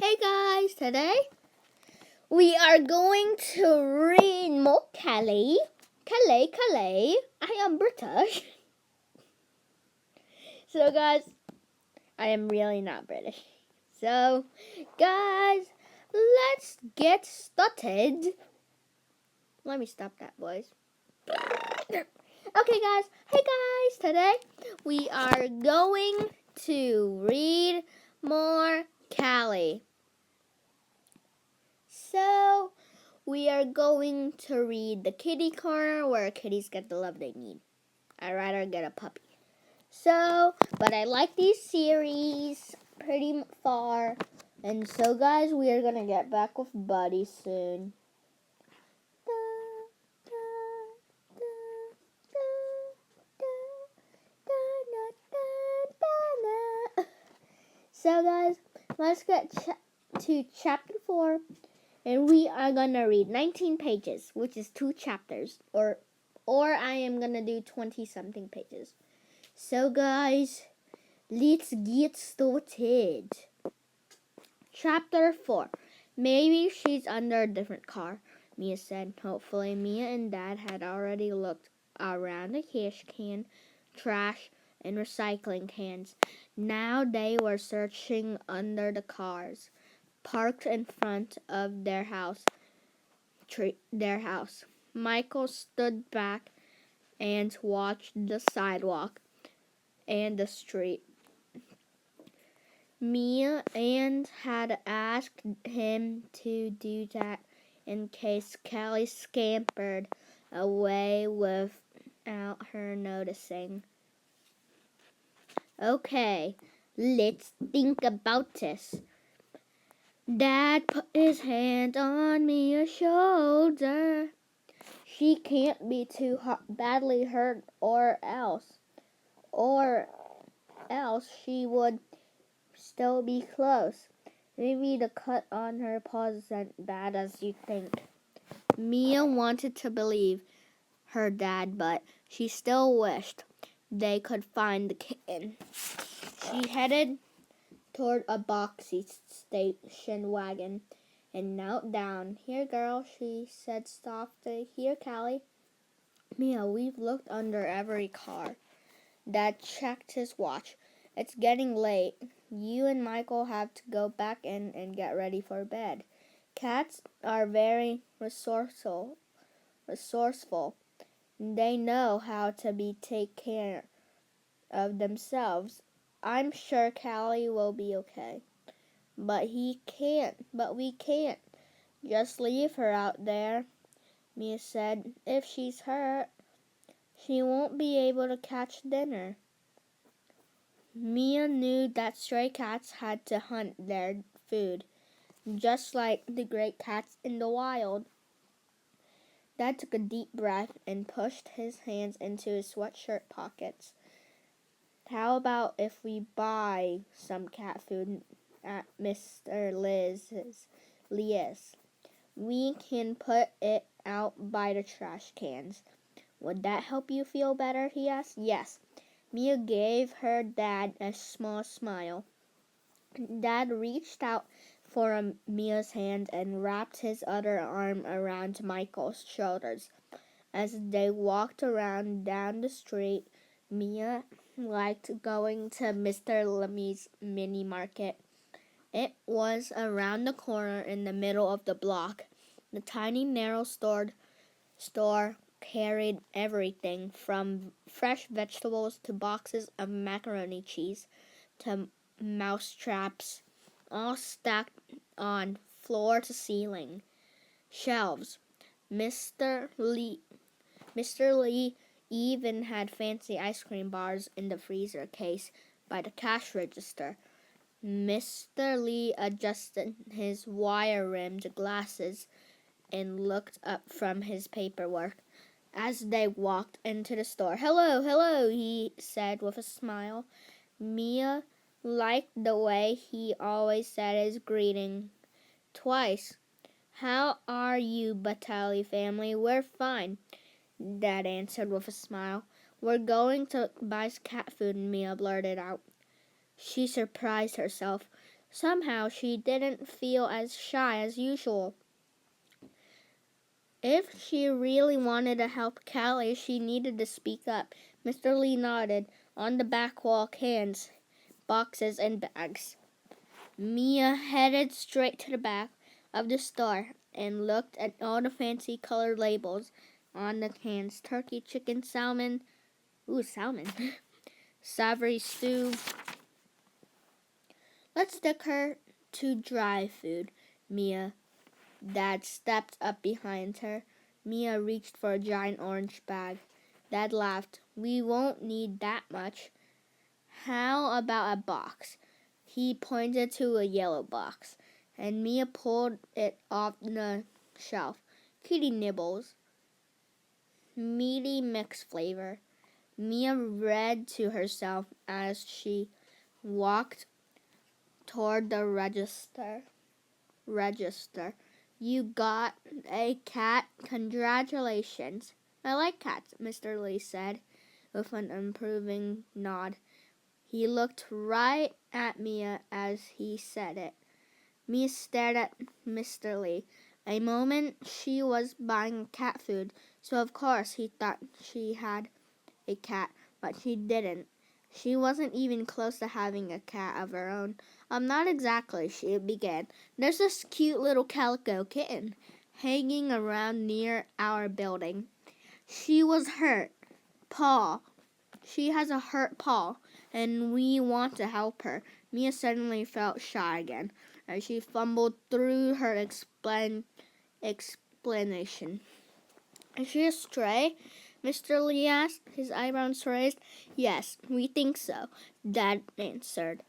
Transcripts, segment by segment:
Hey guys, today we are going to read more Callie. Callie. I am British. So guys, I am really not British. So guys, let's get started. Let me stop that, boys. Okay guys, hey guys, today we are going to read more Callie. So, we are going to read the kitty corner where kitties get the love they need. I'd rather get a puppy. So, but I like these series pretty far. And so, guys, we are going to get back with Buddy soon. So, guys, let's get to chapter 4. And we are going to read 19 pages, which is 2 chapters. Or I am going to do 20-something pages. So, guys, let's get started. Chapter 4. Maybe she's under a different car, Mia said. Hopefully, Mia and Dad had already looked around the cash can, trash, and recycling cans. Now they were searching under the cars parked in front of their house. Michael stood back and watched the sidewalk and the street. Mia and had asked him to do that in case Callie scampered away without her noticing. Okay, let's think about this. Dad put his hand on Mia's shoulder. She can't be too badly hurt or else she would still be close. Maybe the cut on her paw isn't bad as you think. Mia wanted to believe her dad, but she still wished they could find the kitten. She headed toward a boxy station wagon and knelt down. Here, girl, she said softly. Here, Callie. Mia, we've looked under every car. Dad checked his watch. It's getting late. You and Michael have to go back in and get ready for bed. Cats are very resourceful. They know how to take care of themselves. I'm sure Callie will be okay. But we can't just leave her out there, Mia said. If she's hurt, she won't be able to catch dinner. Mia knew that stray cats had to hunt their food, just like the great cats in the wild. Dad took a deep breath and pushed his hands into his sweatshirt pockets. How about if we buy some cat food at Mr. Lee's? We can put it out by the trash cans. Would that help you feel better? He asked. Yes. Mia gave her dad a small smile. Dad reached out for Mia's hand and wrapped his other arm around Michael's shoulders. As they walked down the street, Mia liked going to Mr. Lee's mini market. It was around the corner in the middle of the block. The tiny, narrow store carried everything from fresh vegetables to boxes of macaroni cheese to mouse traps, all stacked on floor to ceiling shelves. Mr. Lee even had fancy ice cream bars in the freezer case by the cash register. Mr. Lee adjusted his wire-rimmed glasses and looked up from his paperwork as they walked into the store. Hello, he said with a smile. Mia liked the way he always said his greeting twice. How are you, Batali family? We're fine, Dad answered with a smile. We're going to buy cat food, Mia blurted out. She surprised herself. Somehow she didn't feel as shy as usual. If she really wanted to help Callie, she needed to speak up. Mr. Lee nodded. On the back wall, cans, boxes, and bags. Mia headed straight to the back of the store and looked at all the fancy colored labels on the cans. Turkey, chicken, salmon. Ooh, salmon. Savory stew. Let's take her to dry food, Mia. Dad stepped up behind her. Mia reached for a giant orange bag. Dad laughed. We won't need that much. How about a box? He pointed to a yellow box, and Mia pulled it off the shelf. Kitty nibbles. Meaty mixed flavor. Mia read to herself as she walked toward the register. You got a cat. Congratulations. I like cats, Mr. Lee said, with an approving nod. He looked right at Mia as he said it. Mia stared at Mr. Lee. A moment she was buying cat food, so of course he thought she had a cat, but she didn't. She wasn't even close to having a cat of her own. Not exactly, she began. There's this cute little calico kitten hanging around near our building. She was hurt. She has a hurt paw, and we want to help her. Mia suddenly felt shy again as she fumbled through her explanation. Is she a stray? Mr. Lee asked, his eyebrows raised. Yes, we think so, Dad answered,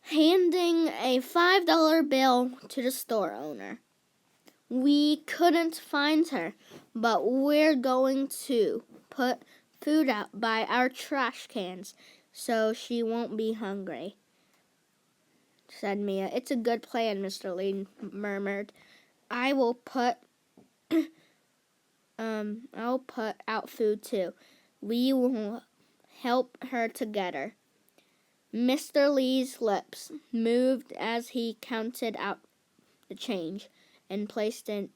handing a $5 bill to the store owner. We couldn't find her, but we're going to put food out by our trash cans so she won't be hungry, said Mia. It's a good plan, Mr. Lee murmured. I'll put out food too. We will help her together. Mr. Lee's lips moved as he counted out the change and placed it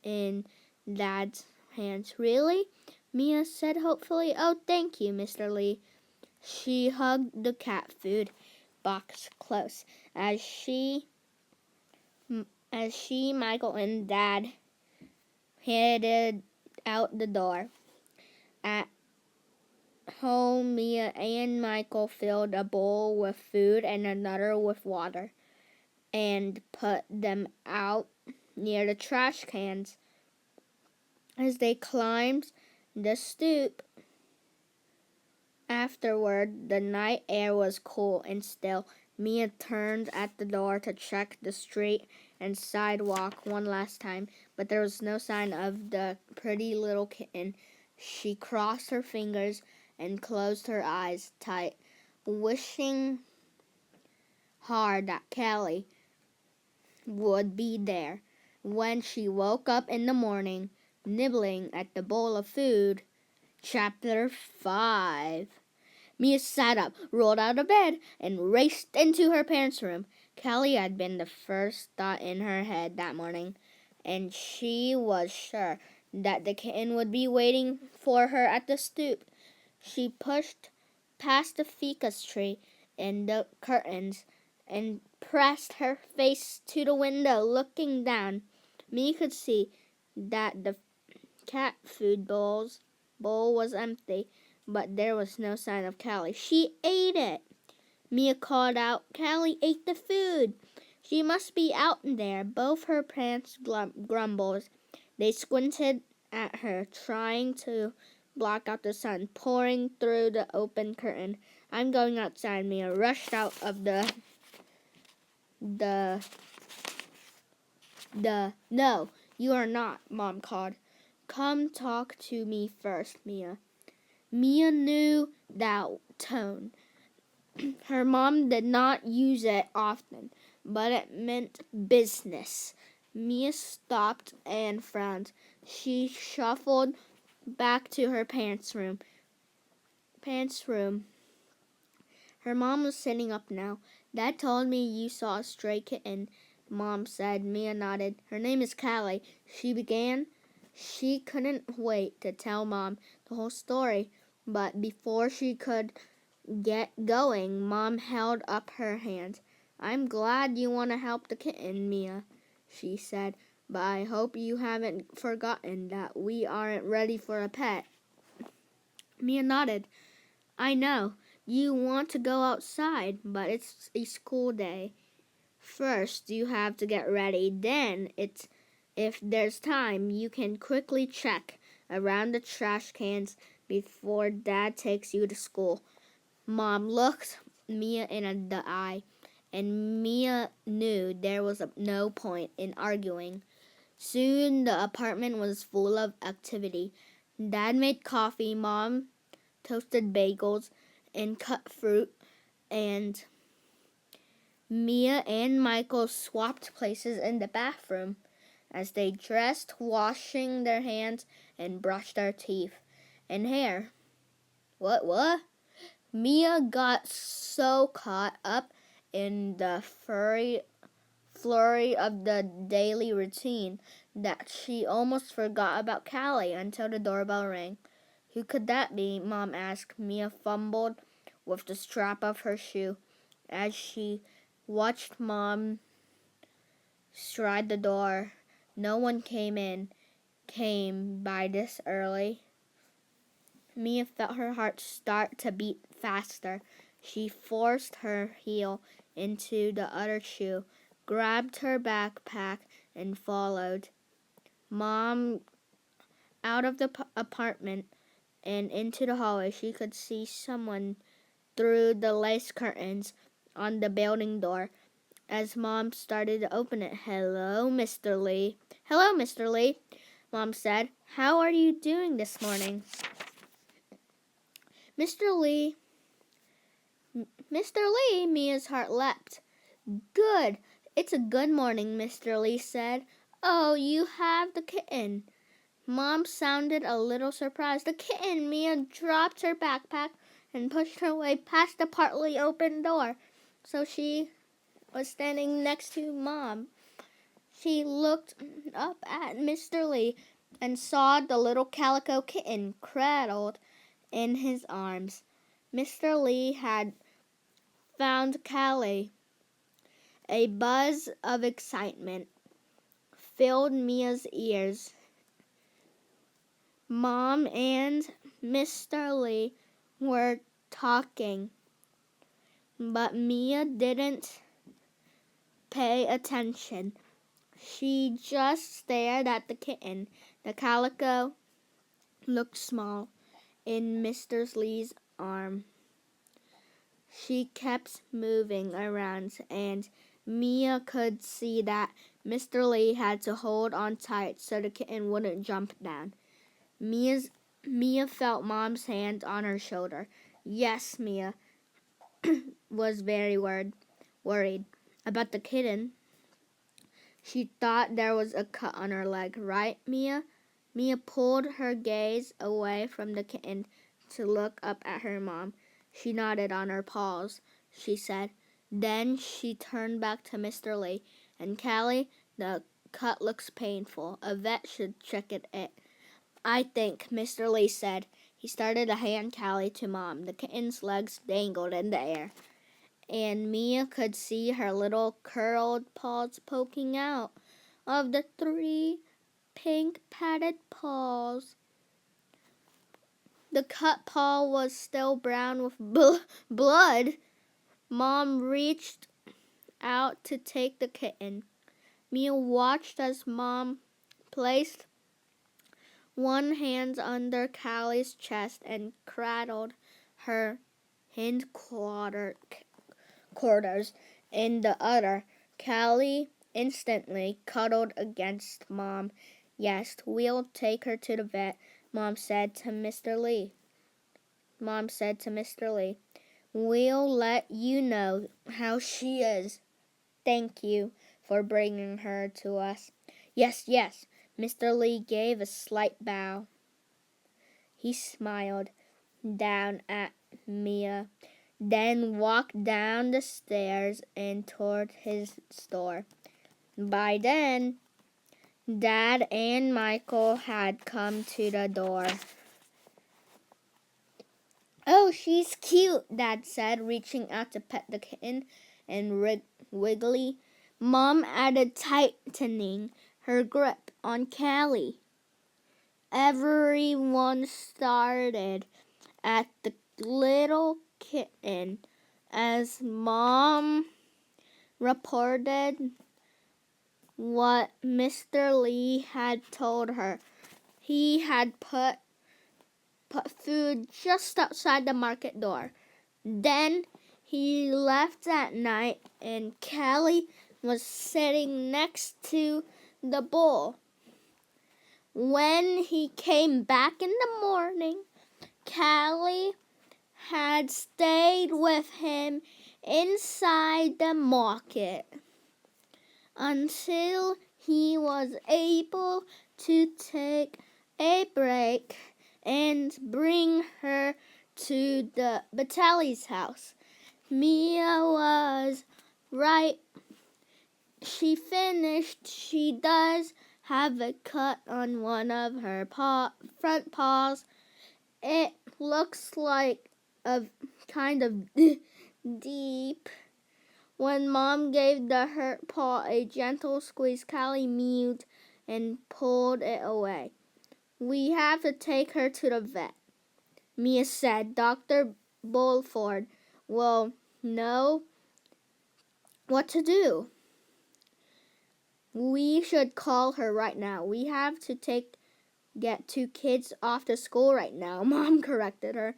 in Dad's hands. Really? Mia said hopefully. Oh, thank you, Mr. Lee. She hugged the cat food box close as Michael, and Dad headed out the door. At home, Mia and Michael filled a bowl with food and another with water and put them out near the trash cans. As they climbed the stoop, afterward, the night air was cool and still. Mia turned at the door to check the street and sidewalk one last time, but there was no sign of the pretty little kitten. She crossed her fingers and closed her eyes tight, wishing hard that Callie would be there. When she woke up in the morning, nibbling at the bowl of food, Chapter 5. Mia sat up, rolled out of bed, and raced into her parents' room. Callie had been the first thought in her head that morning, and she was sure that the kitten would be waiting for her at the stoop. She pushed past the ficus tree and the curtains and pressed her face to the window, looking down. Mia could see that the cat food bowl was empty, but there was no sign of Callie. She ate it! Mia called out. Callie ate the food! She must be out there. Both her parents grumbled. They squinted at her, trying to block out the sun pouring through the open curtain. I'm going outside. Mia rushed out of the No, you are not, Mom called. Come talk to me first, Mia. Mia knew that tone. Her mom did not use it often, but it meant business. Mia stopped and frowned. She shuffled back to her parents' room. Her mom was sitting up now. Dad told me you saw a stray kitten, Mom said. Mia nodded. Her name is Callie, she began. She couldn't wait to tell Mom the whole story, but before she could get going, Mom held up her hand. I'm glad you want to help the kitten, Mia, she said, but I hope you haven't forgotten that we aren't ready for a pet. Mia nodded. I know. You want to go outside, but it's a school day. First, you have to get ready. Then, if there's time, you can quickly check around the trash cans before Dad takes you to school. Mom looked Mia in the eye, and Mia knew there was no point in arguing. Soon, the apartment was full of activity. Dad made coffee, Mom toasted bagels and cut fruit, and Mia and Michael swapped places in the bathroom as they dressed, washing their hands and brushed their teeth and hair. What? Mia got so caught up in the flurry of the daily routine that she almost forgot about Callie until the doorbell rang. Who could that be? Mom asked. Mia fumbled with the strap of her shoe as she watched Mom stride the door. No one came by this early. Mia felt her heart start to beat faster. She forced her heel into the other shoe, grabbed her backpack, and followed Mom out of the apartment and into the hallway. She could see someone through the lace curtains on the building door as Mom started to open it. Hello, Mr. Lee. Hello, Mr. Lee, Mom said. How are you doing this morning? Mr. Lee, Mia's heart leapt. Good. It's a good morning, Mr. Lee said. Oh, you have the kitten. Mom sounded a little surprised. The kitten! Mia dropped her backpack and pushed her way past the partly open door. So she was standing next to Mom. She looked up at Mr. Lee and saw the little calico kitten cradled in his arms. Mr. Lee had found Callie. A buzz of excitement filled Mia's ears. Mom and Mr. Lee were talking, but Mia didn't pay attention. She just stared at the kitten. The calico looked small in Mr. Lee's arm. She kept moving around, and Mia could see that Mr. Lee had to hold on tight so the kitten wouldn't jump down. Mia felt Mom's hand on her shoulder. Yes, Mia was very worried about the kitten. She thought there was a cut on her leg, right, Mia? Mia pulled her gaze away from the kitten to look up at her mom. She nodded on her paws, she said. Then she turned back to Mr. Lee. And Callie, the cut looks painful. A vet should check it. I think, Mr. Lee said. He started to hand Callie to Mom. The kitten's legs dangled in the air, and Mia could see her little curled paws poking out of the 3 pink padded paws. The cut paw was still brown with blood. Mom reached out to take the kitten. Mia watched as Mom placed one hand under Callie's chest and cradled her hindquarters in the other. Callie instantly cuddled against Mom. Yes, we'll take her to the vet, Mom said to Mr. Lee. We'll let you know how she is. Thank you for bringing her to us. Yes. Mr. Lee gave a slight bow. He smiled down at Mia. then walked down the stairs and toward his store. By then, Dad and Michael had come to the door. "Oh, she's cute," Dad said, reaching out to pet the kitten and Wiggly. Mom added, tightening her grip on Callie. Everyone started at the little kitten as Mom reported what Mr. Lee had told her. He had put food just outside the market door. Then he left at night, and Callie was sitting next to the bowl. When he came back in the morning, Callie had stayed with him inside the market until he was able to take a break and bring her to the Batali's house. Mia was right. She finished. She does have a cut on one of her front paws. It looks like a kind of deep. When Mom gave the hurt paw a gentle squeeze, Callie mewed and pulled it away. "We have to take her to the vet," Mia said. "Dr. Bulford will know what to do." "We should call her right now. We have to get 2 kids off to school right now," Mom corrected her.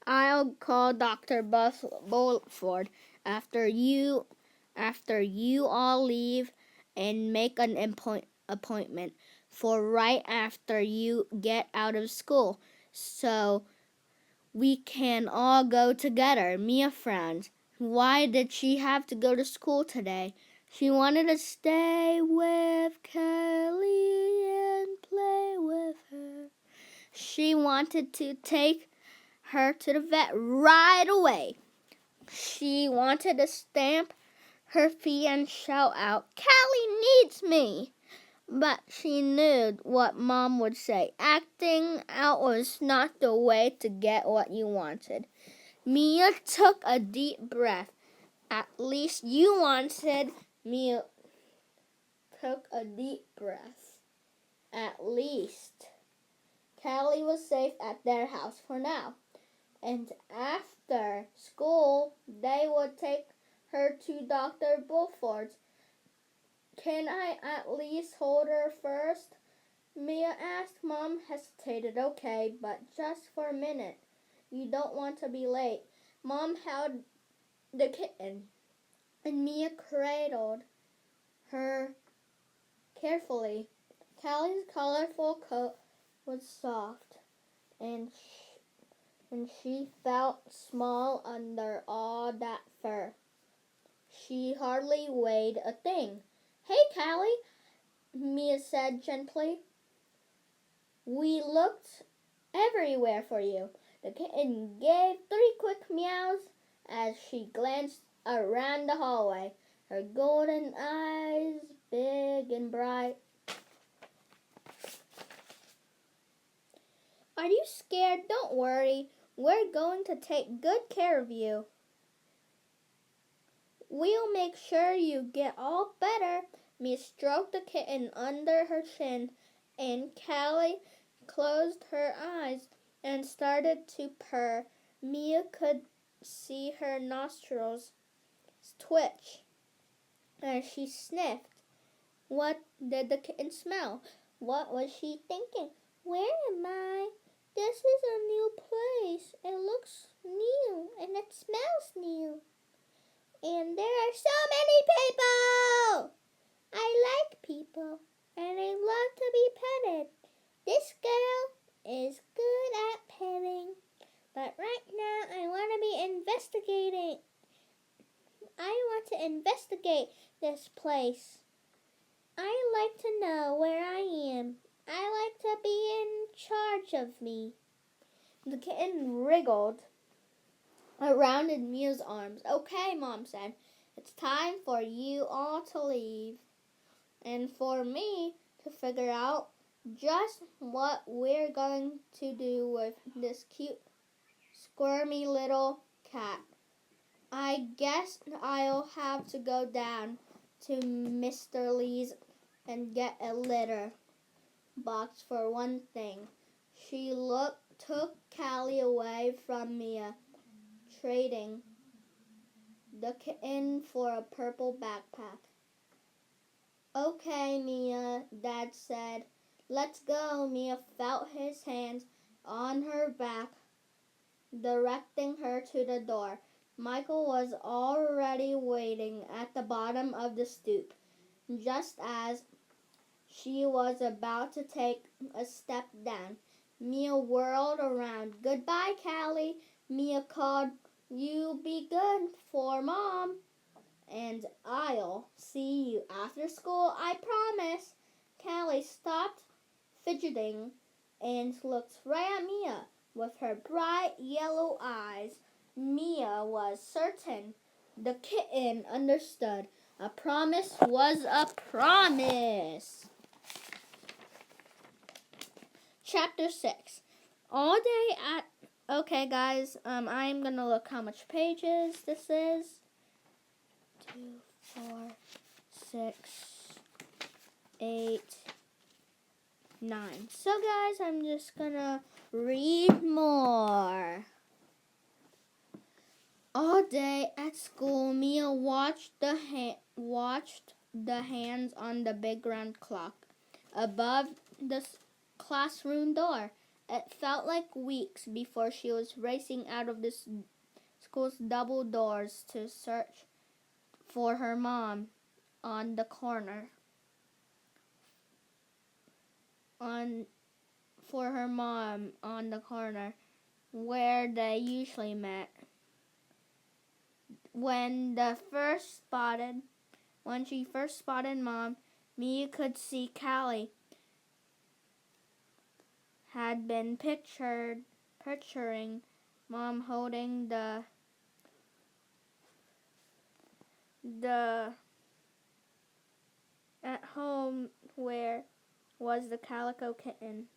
"I'll call Dr. Bulford after you all leave and make an appointment for right after you get out of school, so we can all go together." Mia frowned. Why did she have to go to school today? She wanted to stay with Callie and play with her. She wanted to take her to the vet right away. She wanted to stamp her feet and shout out, "Callie needs me!" But she knew what Mom would say. Acting out was not the way to get what you wanted. Mia took a deep breath. "At least you wanted," Mia took a deep breath. "At least." Callie was safe at their house for now. And after school, they would take her to Dr. Bulford's. "Can I at least hold her first?" Mia asked. Mom hesitated. "Okay, but just for a minute. You don't want to be late." Mom held the kitten, and Mia cradled her carefully. Callie's colorful coat was soft, and she felt small under all that fur. She hardly weighed a thing. "Hey, Callie," Mia said gently. "We looked everywhere for you." The kitten gave 3 quick meows as she glanced around the hallway, her golden eyes big and bright. "Are you scared? Don't worry. We're going to take good care of you. We'll make sure you get all better." Mia stroked the kitten under her chin, and Callie closed her eyes and started to purr. Mia could see her nostrils twitch as she sniffed. What did the kitten smell? What was she thinking? "Where am I? This is a new place. It looks new and it smells new. And there are so many people. I like people and I love to be petted. This girl is good at petting. But right now I want to be investigating. I want to investigate this place. I like to know where I am. I like to be in charge of me." The kitten wriggled around Mia's arms. Okay, Mom said, it's time for you all to leave. And for me to figure out just what we're going to do with this cute, squirmy little cat. I guess I'll have to go down to Mr. Lee's and get a litter box for one thing. She took Callie away from Mia, trading the kitten for a purple backpack. Okay, Mia, Dad said. Let's go. Mia felt his hands on her back, directing her to the door. Michael was already waiting at the bottom of the stoop. Just as she was about to take a step down, Mia whirled around. Goodbye, Callie, Mia called. You be good for Mom. And I'll see you after school, I promise. Callie stopped fidgeting and looked right at Mia with her bright yellow eyes. Mia was certain the kitten understood. A promise was a promise. Chapter 6. All day at... Okay, guys, I'm going to look how much pages this is. 2, 4, 6, 8, 9. So, guys, I'm just going to read more. All day at school, Mia watched the hands on the big round clock above the classroom door. It felt like weeks before she was racing out of the school's double doors to search for her mom on the corner. For her mom on the corner where they usually met. When she first spotted Mom, Mia could see Callie had been picturing Mom holding the at home. Where was the calico kitten?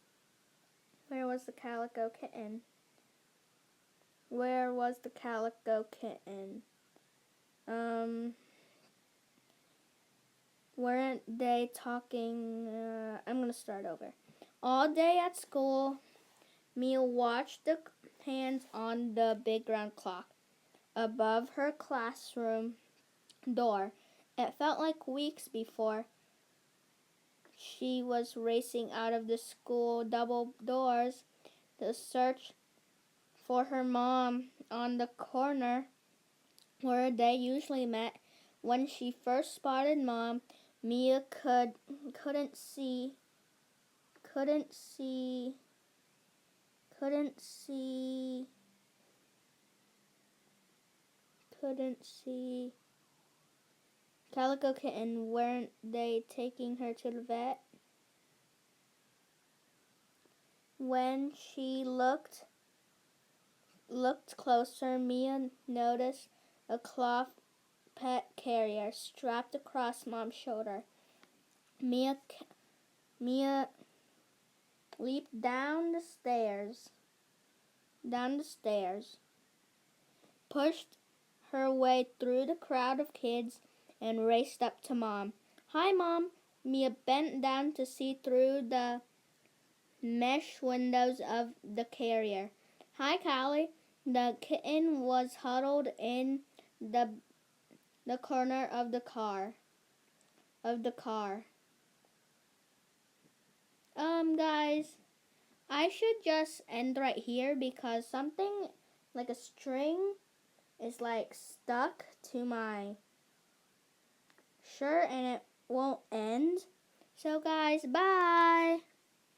Where was the calico kitten? Where was the calico kitten? Weren't they talking? I'm going to start over. All day at school, Mia watched the hands on the big round clock above her classroom door. It felt like weeks before she was racing out of the school double doors to search for her mom on the corner where they usually met. When she first spotted Mom, Mia couldn't see Calico Kitten. Weren't they taking her to the vet? When she looked closer, Mia noticed a cloth pet carrier strapped across Mom's shoulder. Mia leaped down the stairs, pushed her way through the crowd of kids, and raced up to Mom. Hi, Mom. Mia bent down to see through the mesh windows of the carrier. Hi, Callie. The kitten was huddled in the corner of the car. Guys, I should just end right here because something like a string is like stuck to my shirt and it won't end. So guys, bye.